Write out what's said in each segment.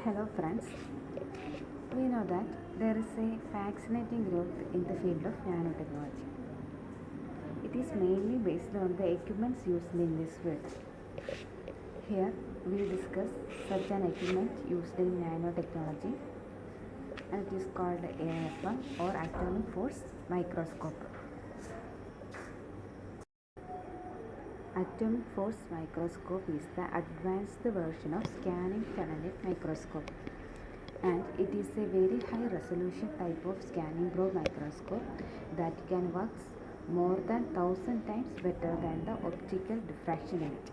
Hello friends, we know that there is a fascinating growth in the field of nanotechnology. It is mainly based on the equipments used in this field. Here we discuss such an equipment used in nanotechnology, and it is called AFM or atomic force microscope. Atomic force microscope is the advanced version of scanning tunnel microscope, and it is a very high resolution type of scanning probe microscope that can work more than 1000 times better than the optical diffraction unit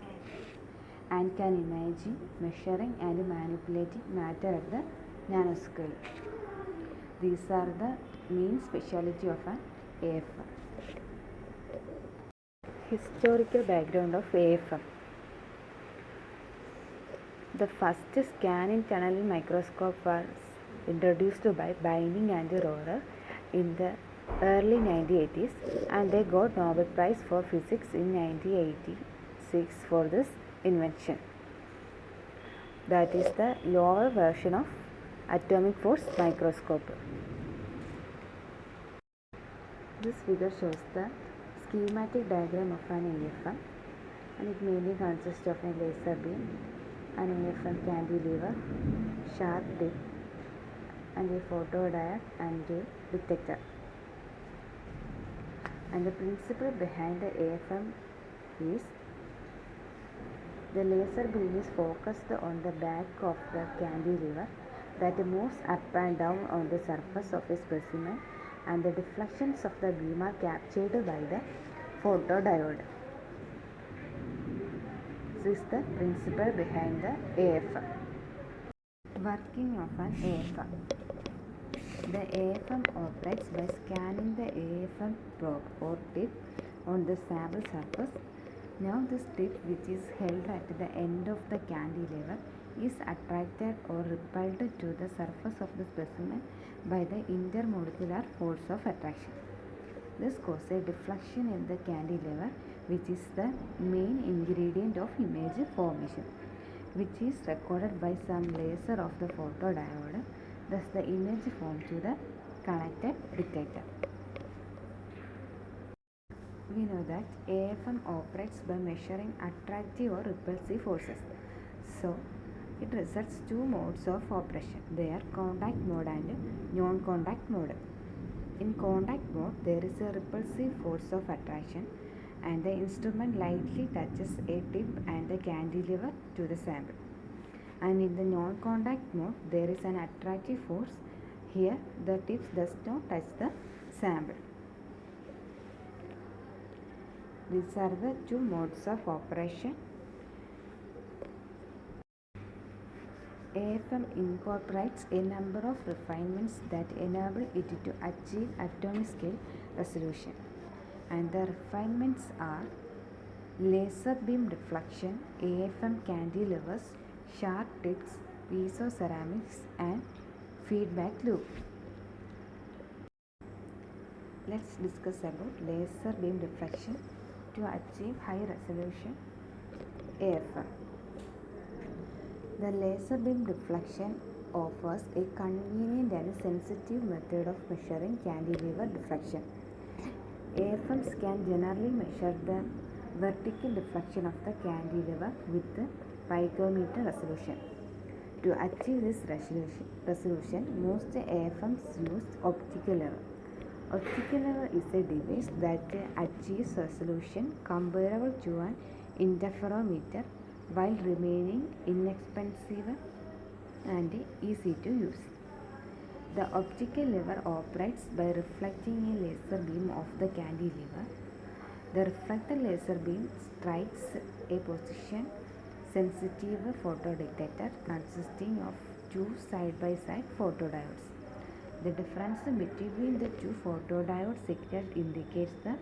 and can imagine, measuring and manipulating matter at the nanoscale. These are the main specialty of an AFM. Historical background of AFM. The first scanning tunnel microscope was introduced by Binding and Rohrer in the early 1980s, and they got Nobel Prize for Physics in 1986 for this invention. That is the lower version of atomic force microscope. This figure shows the schematic diagram of an AFM, and it mainly consists of a laser beam, an AFM cantilever, sharp tip, and a photodiode and a detector. And the principle behind the AFM is the laser beam is focused on the back of the cantilever that moves up and down on the surface of a specimen, and the deflections of the beam are captured by the photodiode. This is the principle behind the AFM. Working of an AFM. The AFM operates by scanning the AFM probe or tip on the sample surface. Now this tip, which is held at the end of the cantilever, is attracted or repelled to the surface of the specimen by the intermolecular force of attraction. This causes a deflection in the cantilever, which is the main ingredient of image formation, which is recorded by some laser of the photodiode. Thus the image formed to the connected detector. We know that AFM operates by measuring attractive or repulsive forces. So it results two modes of operation. They are contact mode and non-contact mode. In contact mode, there is a repulsive force of attraction, and the instrument lightly touches a tip and the cantilever to the sample. And in the non-contact mode, there is an attractive force. Here the tip does not touch the sample. These are the two modes of operation. AFM incorporates a number of refinements that enable it to achieve atomic scale resolution, and the refinements are laser beam deflection, AFM cantilevers, sharp tips, piezo ceramics, and feedback loop. Let's discuss about laser beam deflection to achieve high resolution AFM. The laser beam deflection offers a convenient and sensitive method of measuring cantilever deflection. AFMs can generally measure the vertical deflection of the cantilever with the picometer resolution. To achieve this resolution, most AFMs use optical lever. Optical lever is a device that achieves resolution comparable to an interferometer while remaining inexpensive and easy to use. The optical lever operates by reflecting a laser beam off the cantilever. The reflected laser beam strikes a position sensitive photodetector consisting of two side-by-side photodiodes. The difference between the two photodiode signals indicates the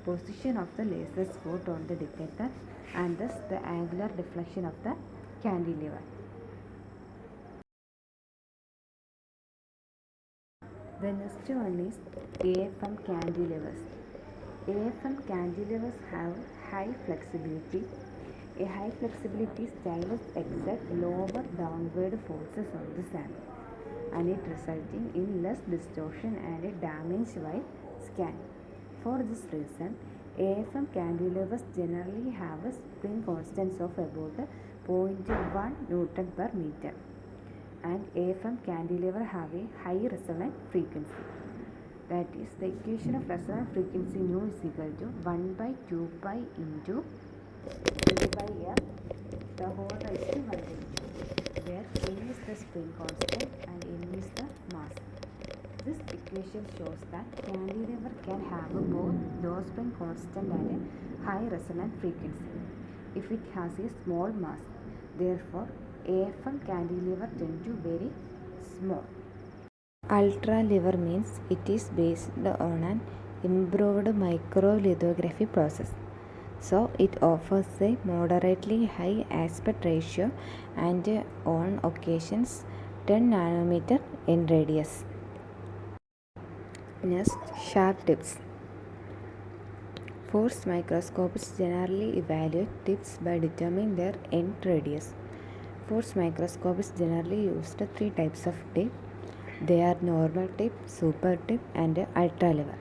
position of the laser spot on the detector and thus the angular deflection of the cantilever. The next one is AFM cantilevers. AFM cantilevers have high flexibility. A high flexibility stylus exerts lower downward forces on the sample, and it resulting in less distortion and damage while scanning. For this reason, AFM cantilevers generally have a spring constants of about 0.1 Newton per meter, and AFM cantilever have a high resonant frequency. That is, the equation of resonant frequency nu is equal to 1 by 2 pi into d by f the whole raised to 100, where A is the spring constant and m is the mass. This equation shows that cantilever can have both low spring constant and high resonant frequency if it has a small mass. Therefore, AFM cantilever tend to very small. Ultra lever means it is based on an improved microlithography process. So it offers a moderately high aspect ratio and on occasions 10 nanometer in radius. Next, sharp tips. Force microscopists generally evaluate tips by determining their end radius. Force microscopists generally use the three types of tip. They are normal tip, super tip, and ultra lever.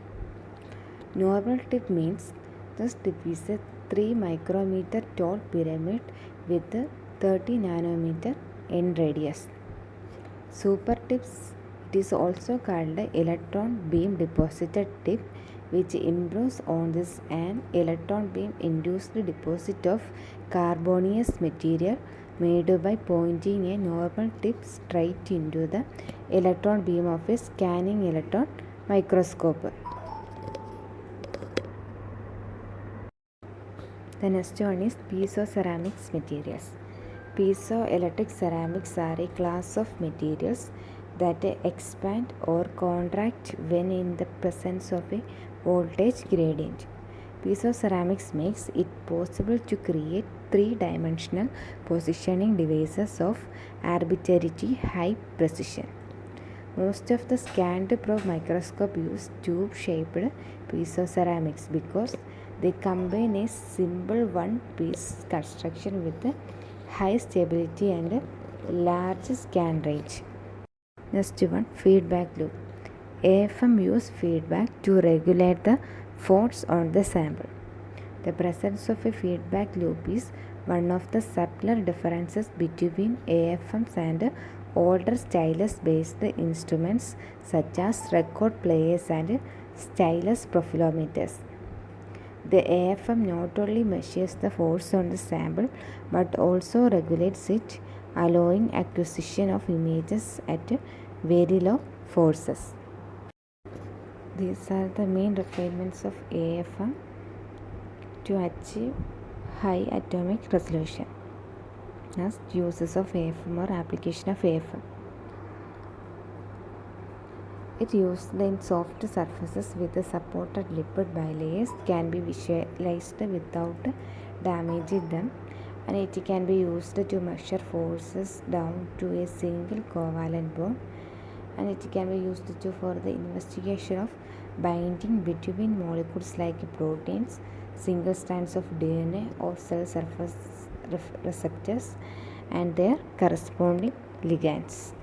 Normal tip means this tip is a 3 micrometer tall pyramid with 30 nanometer end radius. Super tips, it is also called electron beam deposited tip, which improves on this an electron beam induced deposit of carbonaceous material made by pointing a normal tip straight into the electron beam of a scanning electron microscope. The next one is piezoceramics materials. Piezoelectric ceramics are a class of materials that expand or contract when in the presence of a voltage gradient. Piezoceramics makes it possible to create three-dimensional positioning devices of arbitrarily high precision. Most of the scanned probe microscope use tube-shaped piezoceramics because they combine a simple one-piece construction with high stability and large scan range. Next one, feedback loop. AFM use feedback to regulate the force on the sample. The presence of a feedback loop is one of the subtler differences between AFMs and older stylus-based instruments such as record players and stylus profilometers. The AFM not only measures the force on the sample but also regulates it, allowing acquisition of images at very low forces. These are the main requirements of AFM to achieve high atomic resolution. Next, uses of AFM or application of AFM. It used in soft surfaces with the supported lipid bilayers can be visualized without damaging them, and it can be used to measure forces down to a single covalent bond, and it can be used for the investigation of binding between molecules like proteins, single strands of DNA or cell surface receptors and their corresponding ligands.